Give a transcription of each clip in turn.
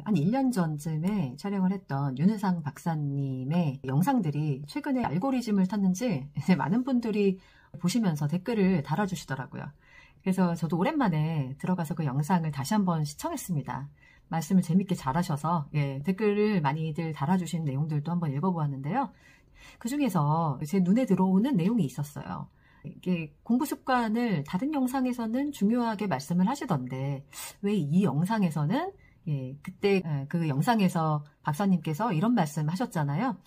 한 1년 전쯤에 촬영을 했던 윤은상 박사님의 영상들이 최근에 알고리즘을 탔는지 이제 많은 분들이 보시면서 댓글을 달아주시더라고요. 그래서 저도 오랜만에 들어가서 그 영상을 다시 한번 시청했습니다. 말씀을 재밌게 잘하셔서 댓글을 많이들 달아주신 내용들도 한번 읽어보았는데요. 그 중에서 제 눈에 들어오는 내용이 있었어요. 이게 공부 습관을 다른 영상에서는 중요하게 말씀을 하시던데 왜 이 영상에서는 그때 그 영상에서 박사님께서 이런 말씀을 하셨잖아요.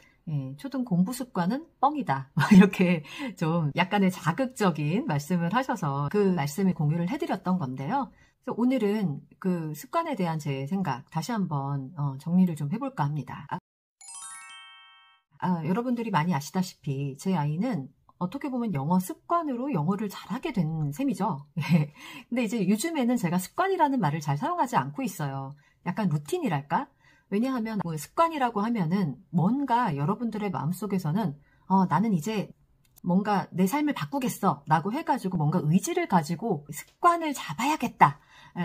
초등 공부 습관은 뻥이다. 이렇게 좀 약간의 자극적인 말씀을 하셔서 그 말씀을 공유를 해드렸던 건데요. 그래서 오늘은 그 습관에 대한 제 생각 다시 한번 정리를 좀 해볼까 합니다. 여러분들이 많이 아시다시피 제 아이는 어떻게 보면 영어 습관으로 영어를 잘하게 된 셈이죠. 근데 이제 요즘에는 제가 습관이라는 말을 잘 사용하지 않고 있어요. 약간 루틴이랄까? 왜냐하면 뭐 습관이라고 하면은 뭔가 여러분들의 마음속에서는 나는 이제 뭔가 내 삶을 바꾸겠어 라고 해가지고 뭔가 의지를 가지고 습관을 잡아야겠다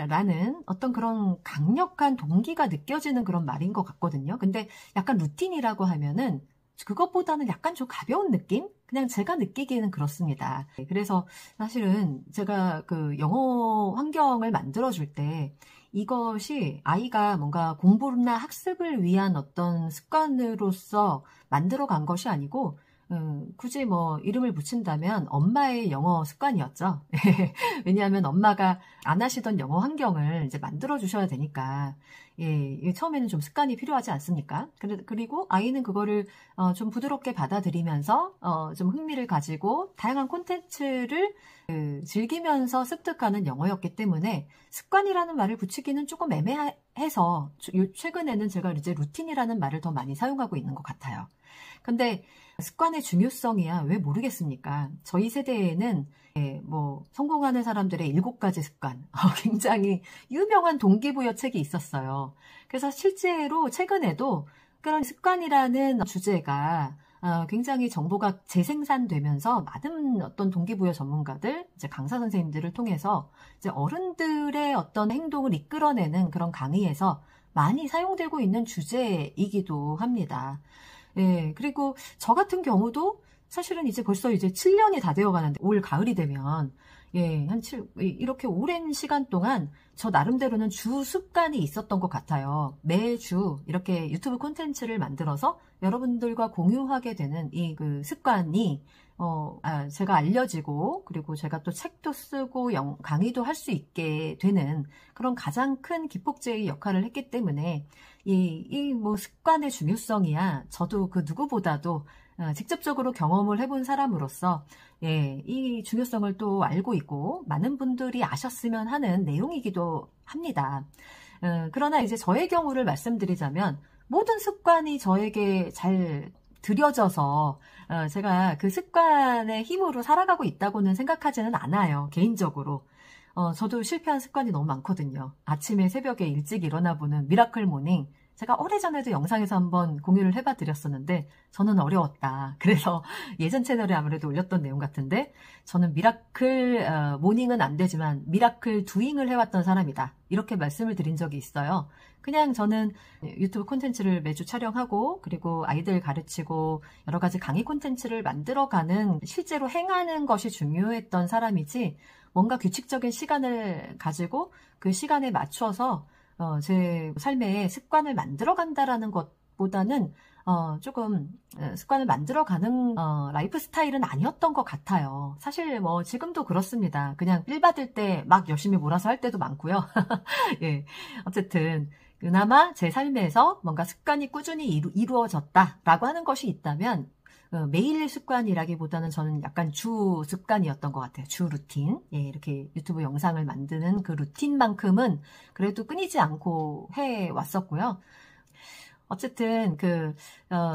라는 어떤 그런 강력한 동기가 느껴지는 그런 말인 것 같거든요. 근데 약간 루틴이라고 하면은 그것보다는 약간 좀 가벼운 느낌? 그냥 제가 느끼기에는 그렇습니다. 그래서 사실은 제가 그 영어 환경을 만들어줄 때 이것이 아이가 뭔가 공부나 학습을 위한 어떤 습관으로서 만들어 간 것이 아니고 굳이 뭐 이름을 붙인다면 엄마의 영어 습관이었죠. 왜냐하면 엄마가 안 하시던 영어 환경을 이제 만들어 주셔야 되니까 처음에는 좀 습관이 필요하지 않습니까? 그리고 아이는 그거를 좀 부드럽게 받아들이면서 좀 흥미를 가지고 다양한 콘텐츠를 즐기면서 습득하는 영어였기 때문에 습관이라는 말을 붙이기는 조금 애매해서 최근에는 제가 이제 루틴이라는 말을 더 많이 사용하고 있는 것 같아요. 근데 습관의 중요성이야 왜 모르겠습니까? 저희 세대에는 뭐 성공하는 사람들의 7가지 습관 굉장히 유명한 동기부여 책이 있었어요. 그래서 실제로 최근에도 그런 습관이라는 주제가 굉장히 정보가 재생산되면서 많은 어떤 동기부여 전문가들, 이제 강사 선생님들을 통해서 이제 어른들의 어떤 행동을 이끌어내는 그런 강의에서 많이 사용되고 있는 주제이기도 합니다. 그리고 저 같은 경우도 사실은 이제 벌써 이제 7년이 다 되어 가는데 올 가을이 되면 이렇게 오랜 시간 동안 저 나름대로는 주 습관이 있었던 것 같아요. 매주 이렇게 유튜브 콘텐츠를 만들어서 여러분들과 공유하게 되는 이 그 습관이 제가 알려지고 그리고 제가 또 책도 쓰고 강의도 할 수 있게 되는 그런 가장 큰 기폭제의 역할을 했기 때문에 이 뭐 습관의 중요성이야 저도 그 누구보다도 직접적으로 경험을 해본 사람으로서 이 중요성을 또 알고 있고 많은 분들이 아셨으면 하는 내용이기도 합니다. 그러나 이제 저의 경우를 말씀드리자면 모든 습관이 저에게 잘 들여져서 제가 그 습관의 힘으로 살아가고 있다고는 생각하지는 않아요. 개인적으로. 저도 실패한 습관이 너무 많거든요. 아침에 새벽에 일찍 일어나 보는 미라클 모닝. 제가 오래전에도 영상에서 한번 공유를 해봐 드렸었는데 저는 어려웠다. 그래서 예전 채널에 아무래도 올렸던 내용 같은데 저는 미라클 모닝은 안 되지만 미라클 두잉을 해왔던 사람이다. 이렇게 말씀을 드린 적이 있어요. 그냥 저는 유튜브 콘텐츠를 매주 촬영하고 그리고 아이들 가르치고 여러 가지 강의 콘텐츠를 만들어가는 실제로 행하는 것이 중요했던 사람이지 뭔가 규칙적인 시간을 가지고 그 시간에 맞춰서 제 삶에 습관을 만들어 간다라는 것보다는 조금 습관을 만들어가는 라이프 스타일은 아니었던 것 같아요. 사실 뭐 지금도 그렇습니다. 그냥 삘 받을 때 막 열심히 몰아서 할 때도 많고요. 어쨌든 그나마 제 삶에서 뭔가 습관이 꾸준히 이루어졌다라고 하는 것이 있다면 매일 습관이라기보다는 저는 약간 주 습관이었던 것 같아요. 주 루틴. 이렇게 유튜브 영상을 만드는 그 루틴만큼은 그래도 끊이지 않고 해왔었고요. 어쨌든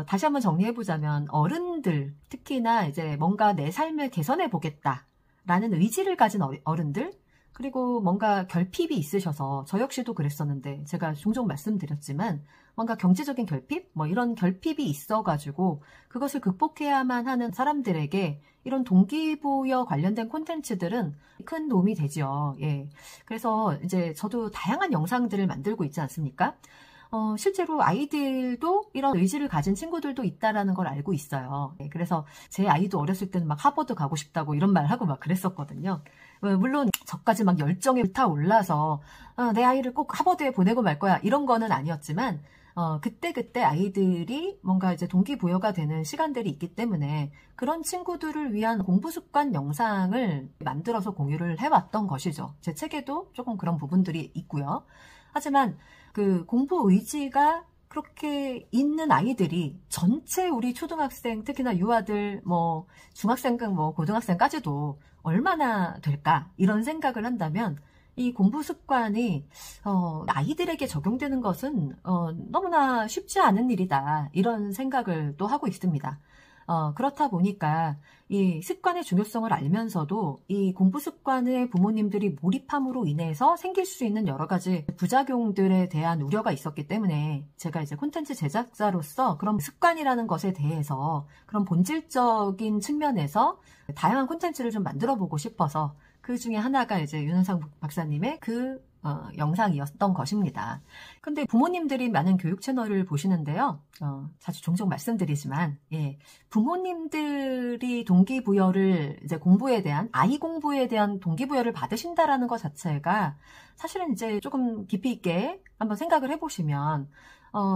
다시 한번 정리해보자면 어른들, 특히나 이제 뭔가 내 삶을 개선해 보겠다라는 의지를 가진 어른들, 그리고 뭔가 결핍이 있으셔서 저 역시도 그랬었는데 제가 종종 말씀드렸지만 뭔가 경제적인 결핍? 뭐 이런 결핍이 있어가지고 그것을 극복해야만 하는 사람들에게 이런 동기부여 관련된 콘텐츠들은 큰 도움이 되죠. 예. 그래서 이제 저도 다양한 영상들을 만들고 있지 않습니까? 실제로 아이들도 이런 의지를 가진 친구들도 있다라는 걸 알고 있어요. 예, 그래서 제 아이도 어렸을 때는 막 하버드 가고 싶다고 이런 말 하고 막 그랬었거든요. 물론 저까지 막 열정에 불타올라서 내 아이를 꼭 하버드에 보내고 말 거야 이런 거는 아니었지만 그때 아이들이 뭔가 이제 동기부여가 되는 시간들이 있기 때문에 그런 친구들을 위한 공부 습관 영상을 만들어서 공유를 해왔던 것이죠. 제 책에도 조금 그런 부분들이 있고요. 하지만 그 공부 의지가 그렇게 있는 아이들이 전체 우리 초등학생, 특히나 유아들, 뭐 중학생, 뭐 고등학생까지도 얼마나 될까 이런 생각을 한다면 이 공부 습관이 아이들에게 적용되는 것은 너무나 쉽지 않은 일이다 이런 생각을 또 하고 있습니다. 그렇다 보니까 이 습관의 중요성을 알면서도 이 공부 습관에 부모님들이 몰입함으로 인해서 생길 수 있는 여러 가지 부작용들에 대한 우려가 있었기 때문에 제가 이제 콘텐츠 제작자로서 그런 습관이라는 것에 대해서 그런 본질적인 측면에서 다양한 콘텐츠를 좀 만들어 보고 싶어서 그 중에 하나가 이제 윤은상 박사님의 그 영상이었던 것입니다. 근데 부모님들이 많은 교육 채널을 보시는데요. 자주 종종 말씀드리지만, 예, 부모님들이 동기부여를 이제 공부에 대한, 아이 공부에 대한 동기부여를 받으신다라는 것 자체가 사실은 이제 조금 깊이 있게 한번 생각을 해보시면,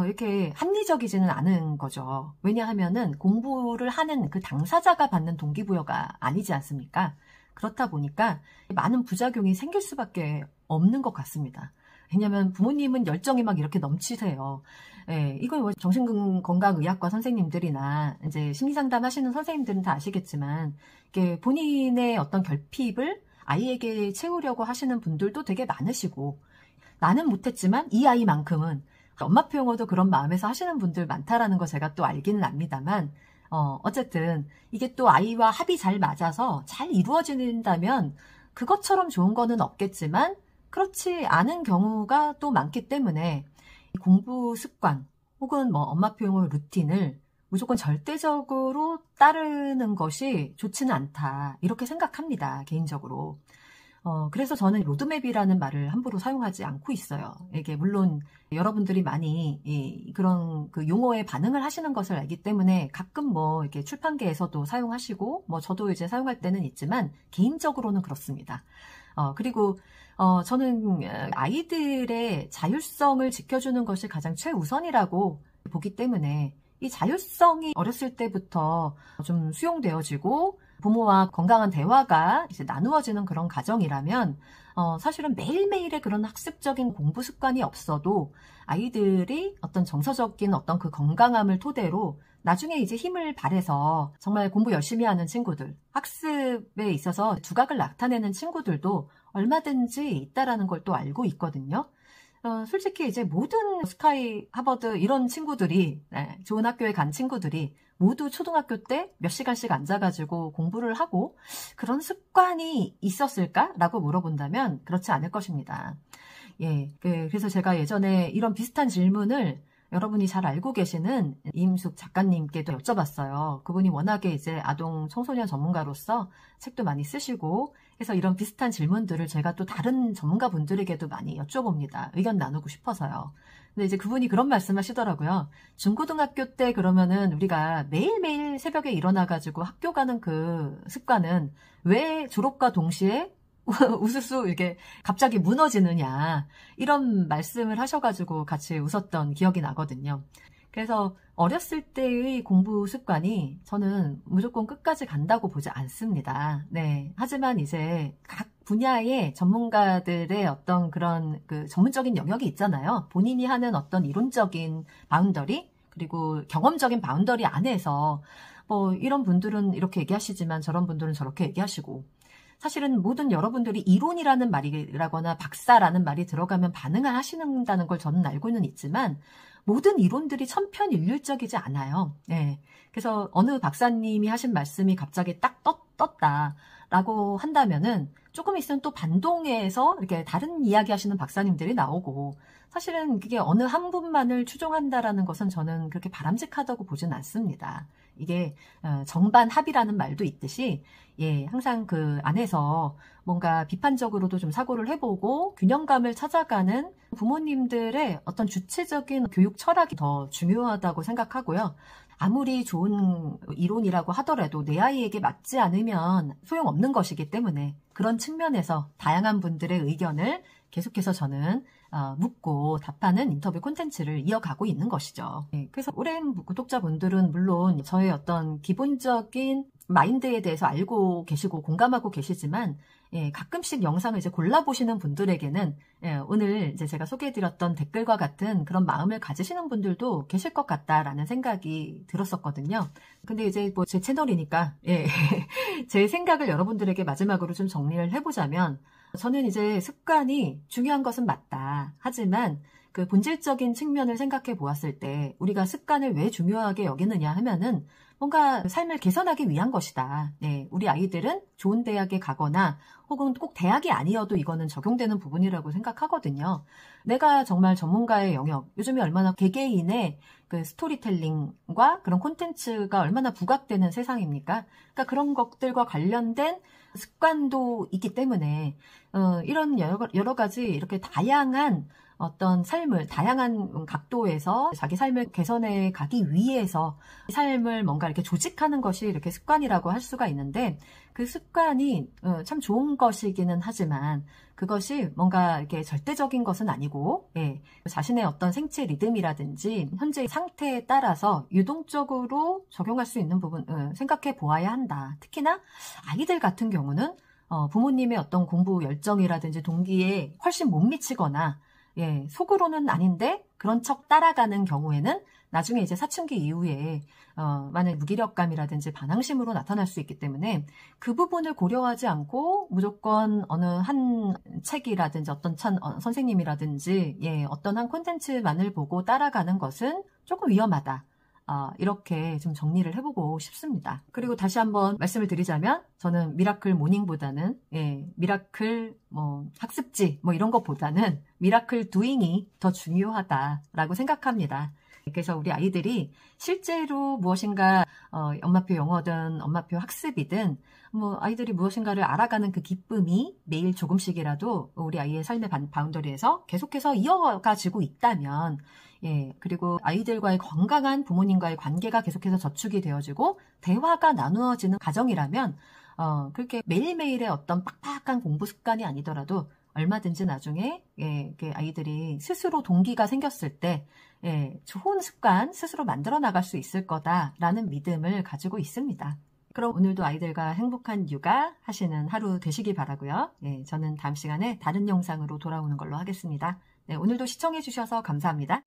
이렇게 합리적이지는 않은 거죠. 왜냐하면은 공부를 하는 그 당사자가 받는 동기부여가 아니지 않습니까? 그렇다 보니까 많은 부작용이 생길 수밖에 없는 것 같습니다. 왜냐하면 부모님은 열정이 막 이렇게 넘치세요. 예, 이건 뭐 정신건강의학과 선생님들이나 이제 심리상담 하시는 선생님들은 다 아시겠지만, 이게 본인의 어떤 결핍을 아이에게 채우려고 하시는 분들도 되게 많으시고, 나는 못했지만 이 아이만큼은 엄마표 영어도 그런 마음에서 하시는 분들 많다라는 거 제가 또 알기는 압니다만, 어쨌든 이게 또 아이와 합이 잘 맞아서 잘 이루어진다면 그것처럼 좋은 거는 없겠지만 그렇지 않은 경우가 또 많기 때문에 공부 습관 혹은 뭐 엄마표 영어 루틴을 무조건 절대적으로 따르는 것이 좋지는 않다 이렇게 생각합니다. 개인적으로. 그래서 저는 로드맵이라는 말을 함부로 사용하지 않고 있어요. 이게 물론 여러분들이 많이 그런 그 용어에 반응을 하시는 것을 알기 때문에 가끔 뭐 이렇게 출판계에서도 사용하시고 뭐 저도 이제 사용할 때는 있지만 개인적으로는 그렇습니다. 그리고 저는 아이들의 자율성을 지켜주는 것이 가장 최우선이라고 보기 때문에 이 자율성이 어렸을 때부터 좀 수용되어지고 부모와 건강한 대화가 이제 나누어지는 그런 가정이라면 사실은 매일매일의 그런 학습적인 공부 습관이 없어도 아이들이 어떤 정서적인 어떤 그 건강함을 토대로 나중에 이제 힘을 발해서 정말 공부 열심히 하는 친구들, 학습에 있어서 두각을 나타내는 친구들도 얼마든지 있다라는 걸 또 알고 있거든요. 솔직히 이제 모든 스카이, 하버드 이런 친구들이 좋은 학교에 간 친구들이 모두 초등학교 때 몇 시간씩 앉아가지고 공부를 하고 그런 습관이 있었을까라고 물어본다면 그렇지 않을 것입니다. 예, 그래서 제가 예전에 이런 비슷한 질문을 여러분이 잘 알고 계시는 이임숙 작가님께도 여쭤봤어요. 그분이 워낙에 이제 아동 청소년 전문가로서 책도 많이 쓰시고 해서 이런 비슷한 질문들을 제가 또 다른 전문가분들에게도 많이 여쭤봅니다. 의견 나누고 싶어서요. 근데 이제 그분이 그런 말씀 하시더라고요. 중고등학교 때 그러면은 우리가 매일매일 새벽에 일어나가지고 학교 가는 그 습관은 왜 졸업과 동시에 우수수 이게 갑자기 무너지느냐 이런 말씀을 하셔가지고 같이 웃었던 기억이 나거든요. 그래서 어렸을 때의 공부 습관이 저는 무조건 끝까지 간다고 보지 않습니다. 네. 하지만 이제 각 분야의 전문가들의 어떤 그런 그 전문적인 영역이 있잖아요. 본인이 하는 어떤 이론적인 바운더리 그리고 경험적인 바운더리 안에서 뭐 이런 분들은 이렇게 얘기하시지만 저런 분들은 저렇게 얘기하시고 사실은 모든 여러분들이 이론이라는 말이라거나 박사라는 말이 들어가면 반응을 하시는다는 걸 저는 알고는 있지만 모든 이론들이 천편일률적이지 않아요. 네. 그래서 어느 박사님이 하신 말씀이 갑자기 딱 떴다라고 한다면은 조금 있으면 또 반동에서 이렇게 다른 이야기 하시는 박사님들이 나오고, 사실은 그게 어느 한 분만을 추종한다라는 것은 저는 그렇게 바람직하다고 보진 않습니다. 이게 정반 합이라는 말도 있듯이, 예, 항상 그 안에서 뭔가 비판적으로도 좀 사고를 해보고 균형감을 찾아가는 부모님들의 어떤 주체적인 교육 철학이 더 중요하다고 생각하고요. 아무리 좋은 이론이라고 하더라도 내 아이에게 맞지 않으면 소용없는 것이기 때문에 그런 측면에서 다양한 분들의 의견을 계속해서 저는 묻고 답하는 인터뷰 콘텐츠를 이어가고 있는 것이죠. 네, 그래서 오랜 구독자분들은 물론 저의 어떤 기본적인 마인드에 대해서 알고 계시고 공감하고 계시지만, 예, 가끔씩 영상을 이제 골라보시는 분들에게는, 예, 오늘 이제 제가 소개해드렸던 댓글과 같은 그런 마음을 가지시는 분들도 계실 것 같다라는 생각이 들었었거든요. 근데 이제 뭐 제 채널이니까, 예, 제 생각을 여러분들에게 마지막으로 좀 정리를 해보자면, 저는 이제 습관이 중요한 것은 맞다. 하지만 그 본질적인 측면을 생각해 보았을 때 우리가 습관을 왜 중요하게 여기느냐 하면은 뭔가 삶을 개선하기 위한 것이다. 네, 우리 아이들은 좋은 대학에 가거나 혹은 꼭 대학이 아니어도 이거는 적용되는 부분이라고 생각하거든요. 내가 정말 전문가의 영역, 요즘에 얼마나 개개인의 그 스토리텔링과 그런 콘텐츠가 얼마나 부각되는 세상입니까? 그러니까 그런 것들과 관련된 습관도 있기 때문에 이런 여러 가지 이렇게 다양한 어떤 삶을 다양한 각도에서 자기 삶을 개선해 가기 위해서 삶을 뭔가 이렇게 조직하는 것이 이렇게 습관이라고 할 수가 있는데, 그 습관이 참 좋은 것이기는 하지만 그것이 뭔가 이렇게 절대적인 것은 아니고, 예, 자신의 어떤 생체 리듬이라든지 현재의 상태에 따라서 유동적으로 적용할 수 있는 부분 생각해 보아야 한다. 특히나 아이들 같은 경우는 부모님의 어떤 공부 열정이라든지 동기에 훨씬 못 미치거나, 예, 속으로는 아닌데 그런 척 따라가는 경우에는 나중에 이제 사춘기 이후에 많은 무기력감이라든지 반항심으로 나타날 수 있기 때문에 그 부분을 고려하지 않고 무조건 어느 한 책이라든지 어떤 선생님이라든지, 예, 어떤 한 콘텐츠만을 보고 따라가는 것은 조금 위험하다. 이렇게 좀 정리를 해보고 싶습니다. 그리고 다시 한번 말씀을 드리자면 저는 미라클 모닝보다는, 예, 미라클 학습지 이런 것보다는 미라클 두잉이 더 중요하다라고 생각합니다. 그래서 우리 아이들이 실제로 무엇인가 엄마표 영어든 엄마표 학습이든 아이들이 무엇인가를 알아가는 그 기쁨이 매일 조금씩이라도 우리 아이의 삶의 바운더리에서 계속해서 이어가지고 있다면, 예, 그리고 아이들과의 건강한 부모님과의 관계가 계속해서 저축이 되어지고 대화가 나누어지는 가정이라면 그렇게 매일매일의 어떤 빡빡한 공부 습관이 아니더라도 얼마든지 나중에, 예, 아이들이 스스로 동기가 생겼을 때, 예, 좋은 습관 스스로 만들어 나갈 수 있을 거다라는 믿음을 가지고 있습니다. 그럼 오늘도 아이들과 행복한 육아 하시는 하루 되시길 바라고요. 예, 저는 다음 시간에 다른 영상으로 돌아오는 걸로 하겠습니다. 네, 오늘도 시청해 주셔서 감사합니다.